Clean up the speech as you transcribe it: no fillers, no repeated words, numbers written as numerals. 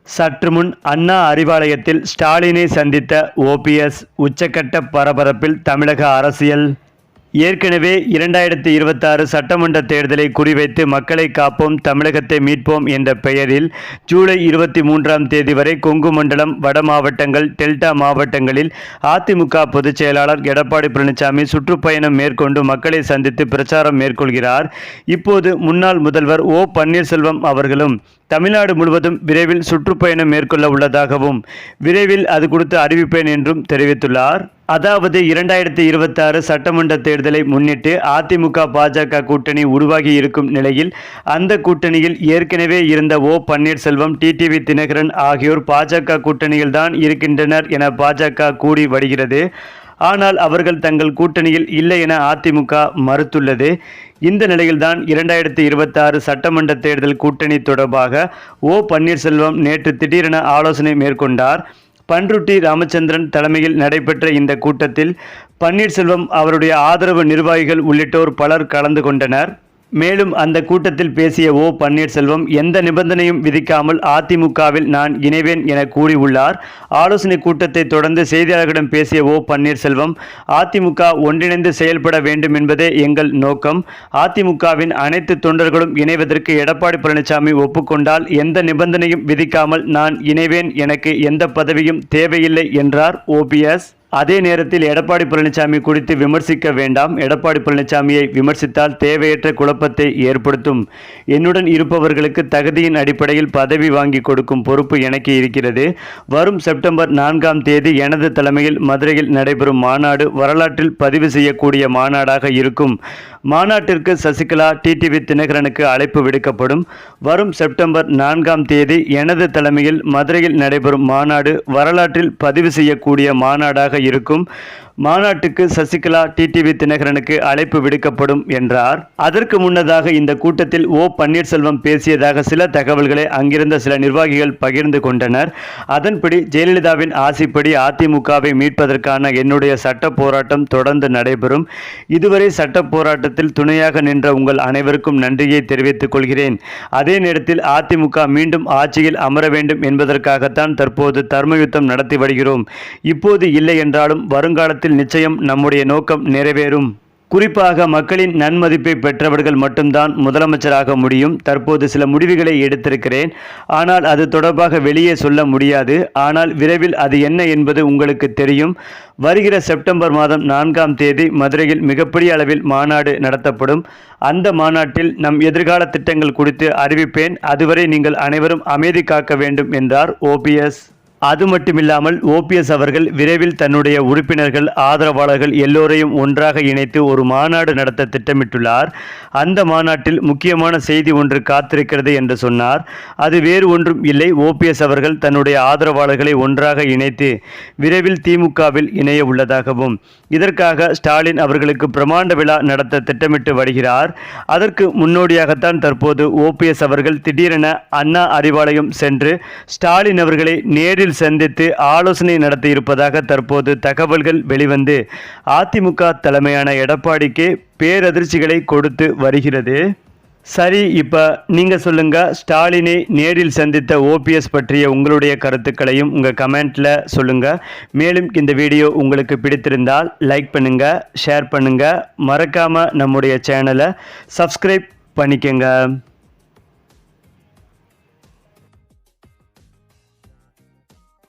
சற்று முன் அண்ணா அறிவாலயத்தில் ஸ்டாலினை சந்தித்த ஓபிஎஸ். உச்சக்கட்ட பரபரப்பில் தமிழக அரசியல். ஏற்கனவே 2026 சட்டமன்ற தேர்தலை குறிவைத்து மக்களை காப்போம் தமிழகத்தை மீட்போம் என்ற பெயரில் ஜூலை 23ஆம் தேதி வரை கொங்கு மண்டலம், வட மாவட்டங்கள், டெல்டா மாவட்டங்களில் அதிமுக பொதுச் செயலாளர் எடப்பாடி பழனிசாமி சுற்றுப்பயணம் மேற்கொண்டு மக்களை சந்தித்து பிரச்சாரம் மேற்கொள்கிறார். இப்போது முன்னாள் முதல்வர் ஓ பன்னீர்செல்வம் அவர்களும் தமிழ்நாடு முழுவதும் விரைவில் சுற்றுப்பயணம் மேற்கொள்ள உள்ளதாகவும் விரைவில் அது குறித்து அறிவிப்பேன் என்றும் தெரிவித்துள்ளார். அதாவது 2026 சட்டமன்ற தேர்தலை முன்னிட்டு அதிமுக பாஜக கூட்டணி உருவாகி இருக்கும் நிலையில் அந்த கூட்டணியில் ஏற்கனவே இருந்த ஓ பன்னீர்செல்வம், டிடிவி தினகரன் ஆகியோர் பாஜக கூட்டணியில் தான் இருக்கின்றனர் என பாஜக கூறி வருகிறது. ஆனால் அவர்கள் தங்கள் கூட்டணியில் இல்லை என அதிமுக மறுத்துள்ளது. இந்த நிலையில்தான் 2026 சட்டமன்ற தேர்தல் கூட்டணி தொடர்பாக ஓ பன்னீர்செல்வம் நேற்று திடீரென ஆலோசனை மேற்கொண்டார். பன்ருட்டி ராமச்சந்திரன் தலைமையில் நடைபெற்ற இந்த கூட்டத்தில் பன்னீர்செல்வம், அவருடைய ஆதரவு நிர்வாகிகள் உள்ளிட்டோர் பலர் கலந்து கொண்டனர். மேலும் அந்த கூட்டத்தில் பேசிய ஓ பன்னீர்செல்வம் எந்த நிபந்தனையும் விதிக்காமல் அதிமுகவில் நான் இணைவேன் என கூறியுள்ளார். ஆலோசனை கூட்டத்தை தொடர்ந்து செய்தியாளர்களிடம் பேசிய ஓ பன்னீர்செல்வம், அதிமுக ஒன்றிணைந்து செயல்பட வேண்டும் என்பதே எங்கள் நோக்கம். அதிமுகவின் அனைத்து தொண்டர்களும் இணைவதற்கு எடப்பாடி பழனிசாமி ஒப்புக்கொண்டால் எந்த நிபந்தனையும் விதிக்காமல் நான் இணைவேன். எனக்கு எந்த பதவியும் தேவையில்லை என்றார் ஓபிஎஸ். அதே நேரத்தில் எடப்பாடி பழனிசாமி குறித்து விமர்சிக்க வேண்டாம். எடப்பாடி பழனிசாமியை விமர்சித்தால் தேவையற்ற குழப்பத்தை ஏற்படுத்தும். என்னுடன் இருப்பவர்களுக்கு தகுதியின் அடிப்படையில் பதவி வாங்கி கொடுக்கும் பொறுப்பு எனக்கு இருக்கிறது. வரும் செப்டம்பர் 4ஆம் தேதி எனது தலைமையில் மதுரையில் நடைபெறும் மாநாடு வரலாற்றில் பதிவு செய்யக்கூடிய மாநாடாக இருக்கும். மாநாட்டிற்கு சசிகலா, டிடிவி தினகரனுக்கு அழைப்பு விடுக்கப்படும். வரும் செப்டம்பர் 4ஆம் தேதி எனது தலைமையில் மதுரையில் நடைபெறும் மாநாடு வரலாற்றில் பதிவு செய்யக்கூடிய மாநாடாக இருக்கும். மாநாட்டுக்கு சசிகலா, டிடிவி தினகரனுக்கு அழைப்பு விடுக்கப்படும் என்றார். அதற்கு முன்னதாக இந்த கூட்டத்தில் ஓ பன்னீர்செல்வம் பேசியதாக சில தகவல்களை அங்கிருந்த சில நிர்வாகிகள் பகிர்ந்து கொண்டனர். அதன்படி ஜெயலலிதாவின் ஆசைப்படி அதிமுகவை மீட்பதற்கான என்னுடைய சட்ட போராட்டம் தொடர்ந்து நடைபெறும். இதுவரை சட்ட போராட்டத்தில் துணையாக நின்ற உங்கள் அனைவருக்கும் நன்றியை தெரிவித்துக் கொள்கிறேன். அதே நேரத்தில் அதிமுக மீண்டும் ஆட்சியில் அமர வேண்டும் என்பதற்காகத்தான் தற்போது தர்மயுத்தம் நடத்தி வருகிறோம். இப்போது இல்லை என்றாலும் வருங்காலத்தில் நிச்சயம் நம்முடைய நோக்கம் நிறைவேறும். குறிப்பாக மக்களின் நன்மதிப்பை பெற்றவர்கள் மட்டும்தான் முதலமைச்சராக முடியும். தற்போது சில முடிவுகளை எடுத்திருக்கிறேன். ஆனால் அது தொடர்பாக வெளியே சொல்ல முடியாது. ஆனால் விரைவில் அது என்ன என்பது உங்களுக்கு தெரியும். வருகிற செப்டம்பர் மாதம் 4ஆம் தேதி மதுரையில் மிகப்பெரிய அளவில் மாநாடு நடத்தப்படும். அந்த மாநாட்டில் நம் எதிர்கால திட்டங்கள் குறித்து அறிவிப்பேன். அதுவரை நீங்கள் அனைவரும் அமைதி காக்க வேண்டும் என்றார் ஓபிஎஸ். அது மட்டுமில்லாமல் ஓபிஎஸ் அவர்கள் விரைவில் தன்னுடைய உறுப்பினர்கள், ஆதரவாளர்கள் எல்லோரையும் ஒன்றாக இணைத்து ஒரு மாநாடு நடத்த திட்டமிட்டுள்ளார். அந்த மாநாட்டில் முக்கியமான செய்தி ஒன்று காத்திருக்கிறது என்று சொன்னார். அது வேறு ஒன்றும் இல்லை, ஓபிஎஸ் அவர்கள் தன்னுடைய ஆதரவாளர்களை ஒன்றாக இணைத்து விரைவில் திமுகவில் இணைய உள்ளதாகவும், இதற்காக ஸ்டாலின் அவர்களுக்கு பிரமாண்ட விழா நடத்த திட்டமிட்டு வருகிறார். அதற்கு முன்னோடியாகத்தான் தற்போது ஓபிஎஸ் அவர்கள் திடீரென அண்ணா அறிவாலயம் சென்று ஸ்டாலின் அவர்களை நேரில் சந்தித்து ஆலோசனை நடத்தியிருப்பதாக தற்போது தகவல்கள் வெளிவந்து அதிமுக தலைமையான எடப்பாடிக்கு பேரதிர்ச்சிகளை கொடுத்து வருகிறது. சரி, இப்போ நீங்கள் சொல்லுங்கள், ஸ்டாலினை நேரில் சந்தித்த ஓபிஎஸ் பற்றிய உங்களுடைய கருத்துக்களையும் உங்கள் கமெண்ட்டில் சொல்லுங்கள். மேலும் இந்த வீடியோ உங்களுக்கு பிடித்திருந்தால் லைக் பண்ணுங்கள், ஷேர் பண்ணுங்கள், மறக்காமல் நம்முடைய சேனலை சப்ஸ்கிரைப் பண்ணிக்கோங்க.